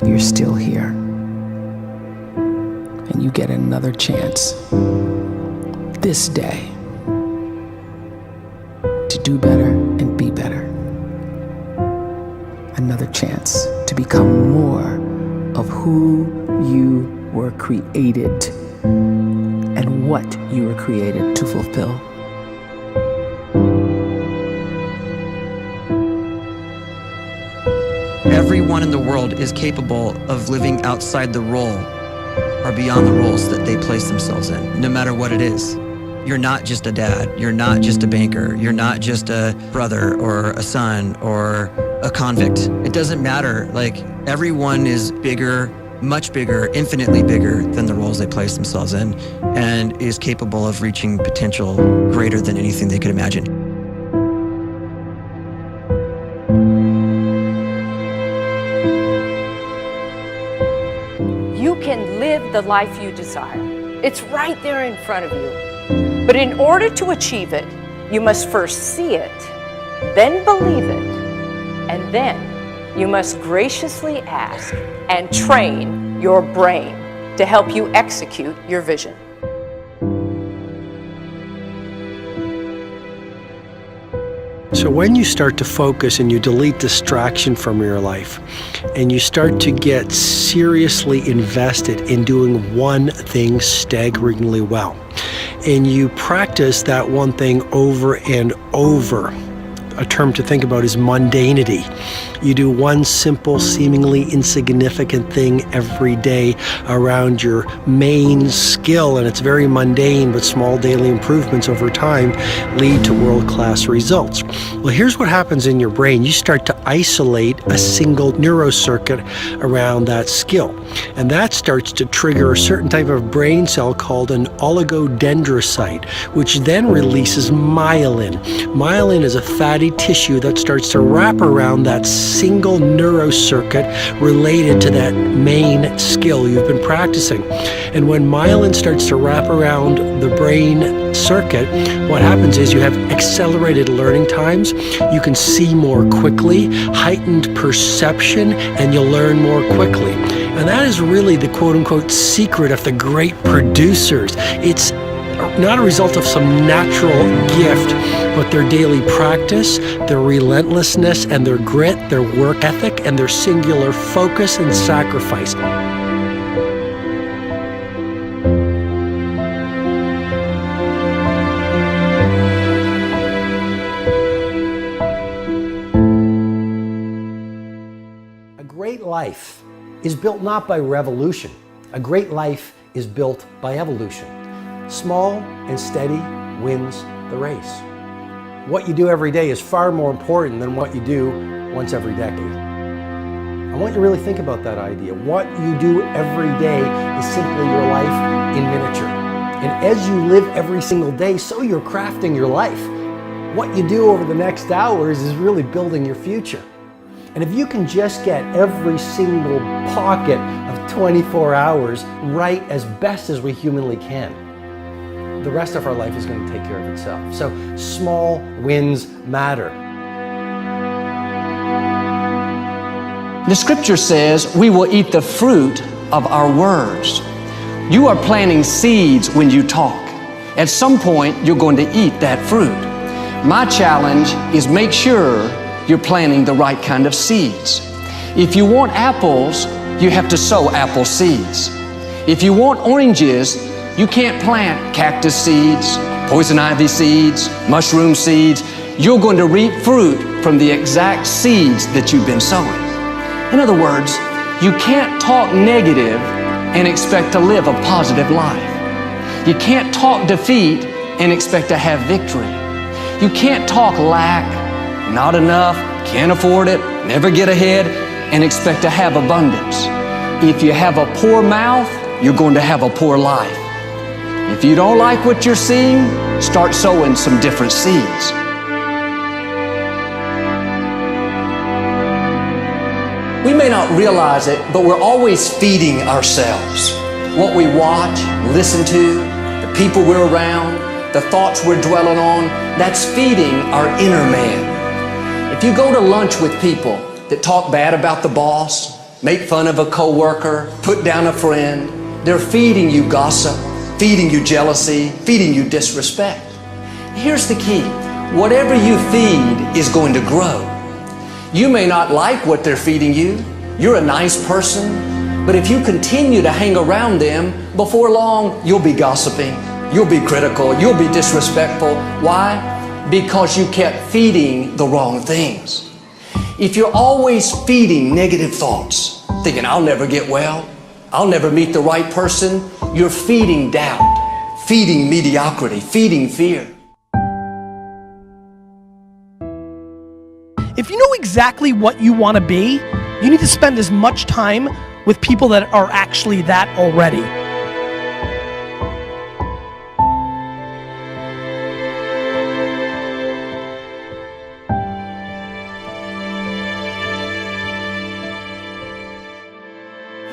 you're still here. And you get another chance this day to do better and be better. Another chance to become more of who you were created and what you were created to fulfill. Everyone in the world is capable of living outside the role or beyond the roles that they place themselves in, no matter what it is. You're not just a dad, you're not just a banker, you're not just a brother or a son or a convict. It doesn't matter. Like, everyone is bigger, much bigger, infinitely bigger than the roles they place themselves in, and is capable of reaching potential greater than anything they could imagine. You can live the life you desire. It's right there in front of you. But in order to achieve it, you must first see it, then believe it, and then you must graciously ask and train your brain to help you execute your vision. So when you start to focus and you delete distraction from your life, and you start to get seriously invested in doing one thing staggeringly well, and you practice that one thing over and over, a term to think about is mundanity. You do one simple, seemingly insignificant thing every day around your main skill, and it's very mundane, but small daily improvements over time lead to world-class results. Well, here's what happens in your brain. You start to isolate a single neurocircuit around that skill, and that starts to trigger a certain type of brain cell called an oligodendrocyte, which then releases myelin. Myelin is a fatty tissue that starts to wrap around that single neurocircuit related to that main skill you've been practicing. And when myelin starts to wrap around the brain circuit, what happens is you have accelerated learning times, you can see more quickly, heightened perception, and you'll learn more quickly. And that is really the quote-unquote secret of the great producers. It's not a result of some natural gift, but their daily practice, their relentlessness and their grit, their work ethic, and their singular focus and sacrifice. A great life is built not by revolution. A great life is built by evolution. Small and steady wins the race. What you do every day is far more important than what you do once every decade. I want you to really think about that idea. What you do every day is simply your life in miniature. And as you live every single day, so you're crafting your life. What you do over the next hours is really building your future. And if you can just get every single pocket of 24 hours right as best as we humanly can, the rest of our life is going to take care of itself. So small wins matter. The scripture says we will eat the fruit of our words. You are planting seeds when you talk. At some point, you're going to eat that fruit. My challenge is make sure you're planting the right kind of seeds. If you want apples, you have to sow apple seeds. If you want oranges, you can't plant cactus seeds, poison ivy seeds, mushroom seeds. You're going to reap fruit from the exact seeds that you've been sowing. In other words, you can't talk negative and expect to live a positive life. You can't talk defeat and expect to have victory. You can't talk lack, not enough, can't afford it, never get ahead, and expect to have abundance. If you have a poor mouth, you're going to have a poor life. If you don't like what you're seeing, start sowing some different seeds. We may not realize it, but we're always feeding ourselves. What we watch, listen to, the people we're around, the thoughts we're dwelling on, that's feeding our inner man. If you go to lunch with people that talk bad about the boss, make fun of a coworker, put down a friend. They're feeding you gossip, feeding you jealousy, feeding you disrespect. Here's the key. Whatever you feed is going to grow. You may not like what they're feeding you. You're a nice person, but if you continue to hang around them, before long, you'll be gossiping, you'll be critical, you'll be disrespectful. Why? Because you kept feeding the wrong things. If you're always feeding negative thoughts, thinking, I'll never get well, I'll never meet the right person, you're feeding doubt, feeding mediocrity, feeding fear. If you know exactly what you want to be, you need to spend as much time with people that are actually that already.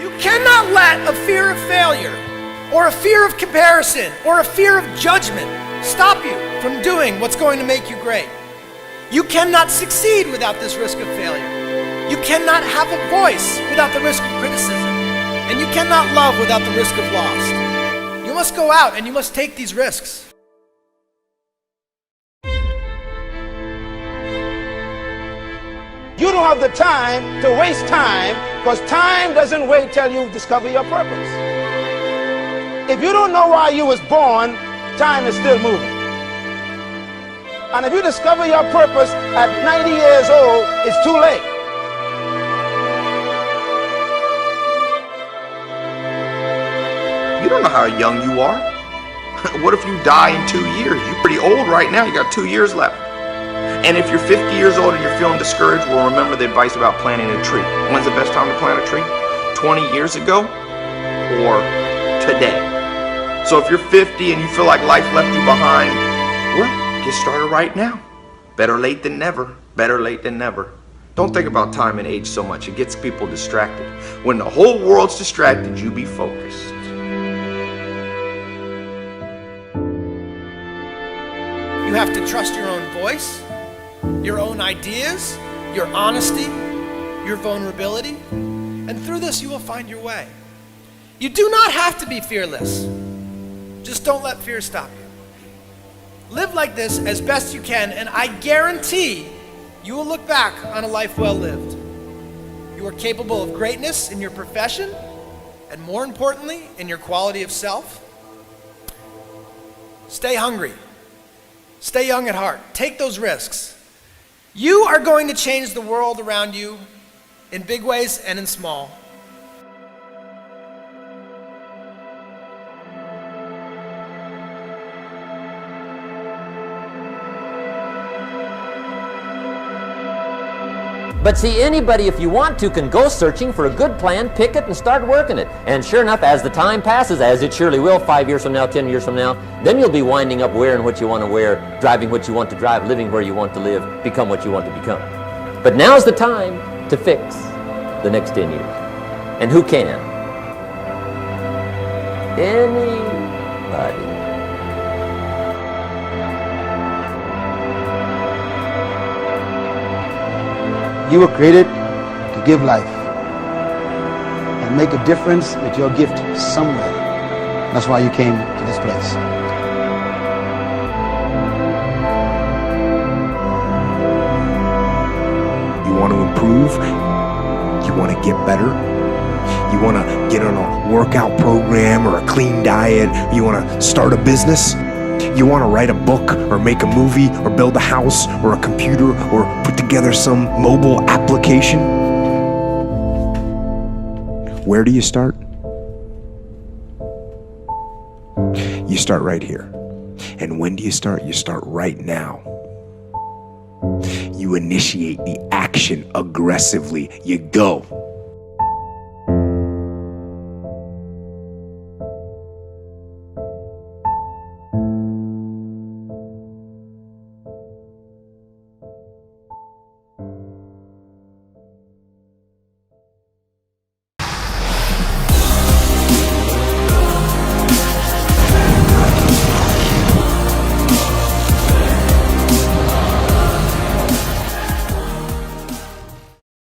You cannot let a fear of failure, or a fear of comparison, or a fear of judgment stop you from doing what's going to make you great. You cannot succeed without this risk of failure. You cannot have a voice without the risk of criticism. And you cannot love without the risk of loss. You must go out and you must take these risks. You don't have the time to waste time, because time doesn't wait till you discover your purpose. If you don't know why you was born, time is still moving. And if you discover your purpose at 90 years old, it's too late. You don't know how young you are. What if you die in 2 years? You're pretty old right now. You got 2 years left. And if you're 50 years old and you're feeling discouraged, well, remember the advice about planting a tree. When's the best time to plant a tree? 20 years ago or today? So if you're 50 and you feel like life left you behind, well, get started right now. Better late than never. Better late than never. Don't think about time and age so much. It gets people distracted. When the whole world's distracted, you be focused. You have to trust your own voice, your own ideas, your honesty, your vulnerability, and through this you will find your way. You do not have to be fearless. Just don't let fear stop you. Live like this as best you can, and I guarantee you will look back on a life well lived. You are capable of greatness in your profession, and more importantly, in your quality of self. Stay hungry. Stay young at heart. Take those risks. You are going to change the world around you in big ways and in small. But see, anybody, if you want to, can go searching for a good plan, pick it, and start working it. And sure enough, as the time passes, as it surely will 5 years from now, 10 years from now, then you'll be winding up wearing what you want to wear, driving what you want to drive, living where you want to live, become what you want to become. But now's the time to fix the next 10 years. And who can? Anybody. You were created to give life and make a difference with your gift somewhere. That's why you came to this place. You want to improve? You want to get better? You want to get on a workout program or a clean diet? You want to start a business? You want to write a book or make a movie or build a house or a computer or put together some mobile application? Where do you start? You start right here. And when do you start? You start right now. You initiate the action aggressively. You go.